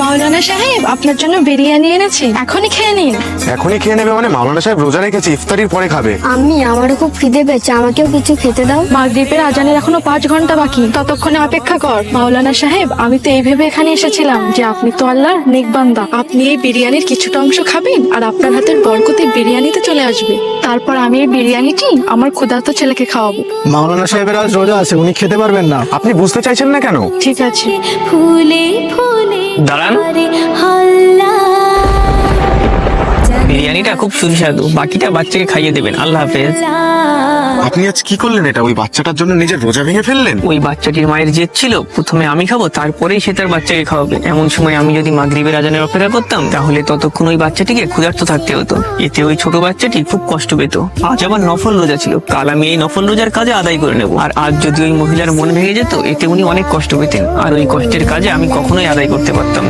মাওলানা সাহেব আপনার জন্য বিরিয়ানি এনেছি, এখনই খেয়ে নিন। এখনই খেয়ে নেবে মানে? মাওলানা সাহেব রোজা রেখেছে, ইফতারির পরে খাবে। আম্মি, আমারও খুব খিদে পেয়েছে, আমাকেও কিছু খেতে দাও। মাগরিবের আজানের এখনো 5 ঘন্টা বাকি, ততক্ষণে অপেক্ষা কর। মাওলানা সাহেব, আমি তো এই ভেবে এখানে এসেছিলাম যে আপনি তো আল্লাহর নেক বান্দা। আপনি এই বিরিয়ানির কিছুটা অংশ খাবেন আর আপনার হাতের বরকতে বিরিয়ানিতে চলে আসবে। তারপর আমি এই বিরিয়ানিটি আমার ক্ষুধার্ত ছেলেকে খাওয়াবো। মাওলানা সাহেবের আজ রোজা আছে, উনি খেতে পারবেন না। আপনি বুঝতে চাইছেন না কেন? ঠিক আছে। ফুলে ফুলে দাঁড়ান, হল্লা বিরিয়ানিটা খুব সুস্বাদু, বাকিটা বাচ্চাকে খাইয়ে দেবেন। আল্লাহ হাফেজ। আপনি আজ কি করলেন এটা? ওই বাচ্চাটার জন্য নিজের রোজা ভেঙে ফেললেন? ওই বাচ্চাটির মায়ের জেদ ছিল প্রথমে আমি খাবো, তারপরেই সে তার বাচ্চাকে খাওয়াবে। এমন সময় আমি যদি মাগরিবের আজানের অপেক্ষা করতাম, তাহলে ততক্ষণ ওই বাচ্চাটিকে ক্ষুধার্ত থাকতে হতো। এতে ওই ছোট বাচ্চাটি খুব কষ্ট পেত। আজ আবার নফল রোজা ছিল, কাল আমি এই নফল রোজার কাজে আদায় করে নেব। আর আজ যদি ওই মহিলার মন ভেঙে যেত, এতে উনি অনেক কষ্ট পেতেন, আর ওই কষ্টের কাজে আমি কখনোই আদায় করতে পারতাম না।